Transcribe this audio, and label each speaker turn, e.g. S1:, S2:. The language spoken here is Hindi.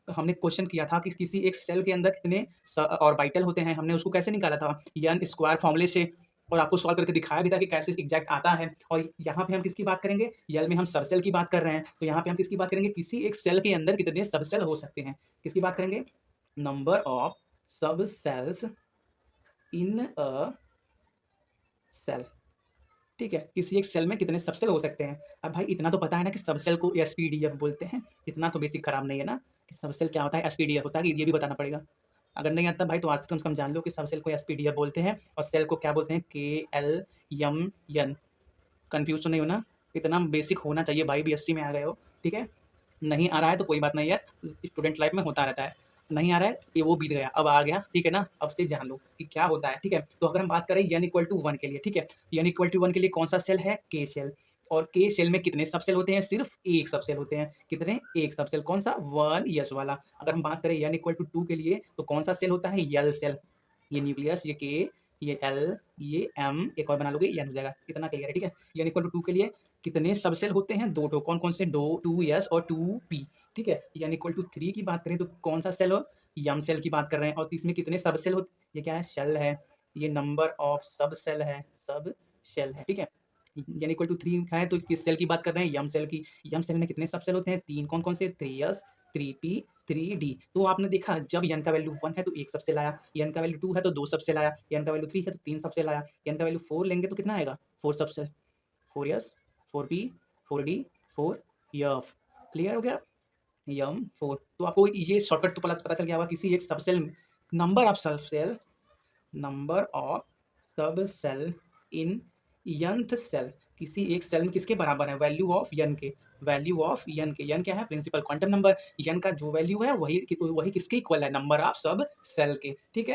S1: हमने क्वेश्चन किया था कि किसी एक सेल के अंदर कितने ऑर्बिटल होते हैं, हमने उसको कैसे निकाला था एन स्क्वायर फॉर्मूले से, और आपको सॉल्व करके दिखाया भी था कि कैसे एग्जैक्ट आता है। और यहाँ पे हम किसकी बात करेंगे, यल में हम सबसेल की बात कर रहे हैं, तो यहाँ पे हम किसकी बात करेंगे, किसी एक सेल के अंदर कितने सबसेल हो सकते हैं, किसकी बात करेंगे, नंबर ऑफ सब सेल्स इन अ सेल। ठीक है, किसी एक सेल में कितने सबसेल हो सकते हैं। अब भाई इतना तो पता है ना कि सबसेल को एसपीडीएफ बोलते हैं, इतना तो बेसिक खराब नहीं है ना कि सबसेल क्या होता है, एसपीडीएफ होता है, कि ये भी बताना पड़ेगा। अगर नहीं आता भाई तो आज कम से कम जान लो कि सबसेल को एसपीडीएफ बोलते हैं और सेल को क्या बोलते हैं, के एल एम एन। कन्फ्यूज तो नहीं होना, इतना बेसिक होना चाहिए भाई, बीएससी में आ गए हो। ठीक है, नहीं आ रहा है तो कोई बात नहीं यार, स्टूडेंट लाइफ में होता रहता है। नहीं आ रहा है ये वो बीत गया, अब आ गया, ठीक है ना, अब से जान लो कि क्या होता है। ठीक है, तो अगर हम बात करें n इक्वल टू 1 के लिए, ठीक है, n इक्वल टू 1 के लिए कौन सा सेल है, के सेल। और के सेल में कितने सबसेल होते हैं, सिर्फ एक सबसेल होते हैं। कितने, एक सबसेल, कौन सा, 1 यस वाला। अगर हम बात करें n इक्वल टू 2 के लिए तो कौन सा सेल होता है, यल सेल। ये न्यूक्लियस, ये के, ये एल, ये एम, एक और बना लोगे एन हो जाएगा। इतना क्लियर है। ठीक है, n इक्वल टू 2 के लिए कितने सबसेल होते हैं, दो टो। कौन कौन से, दो, 2 यस और 2 पी। ठीक है, n इक्वल टू 3 की बात करें तो कौन सा सेल हो, यम सेल की बात कर रहे हैं, और इसमें कितने सब सेल होते, ये क्या है, शेल है, ये नंबर ऑफ सब सेल है, सब शेल है। ठीक है, n इक्वल टू 3 का है तो किस सेल की बात कर रहे हैं, यम सेल की। यम सेल में कितने सब सेल होते हैं, 3। कौन कौन से, 3s, 3p, 3d। तो आपने देखा जब n का वैल्यू 1 है तो एक सबसेल आया, n का वैल्यू 2 है तो दो सबसेल आया, n का वैल्यू 3 है तो तीन सबसेल आया, n का वैल्यू 4 लेंगे तो कितना आएगा, 4 subshell, 4s, 4p, 4d, 4f। Clear हो गया, यम 4। तो आपको ये शॉर्टकट तो पता चल गया होगा, किसी एक subshell, number of subshell, number of सब सेल इन यंथ सेल, किसी एक सेल में किसके बराबर है, वैल्यू ऑफ यन के, वैल्यू ऑफ यन के। यन क्या है, प्रिंसिपल क्वांटम नंबर। यन का जो वैल्यू है वही वही किसके इक्वल है, नंबर ऑफ सब सेल के। ठीक है।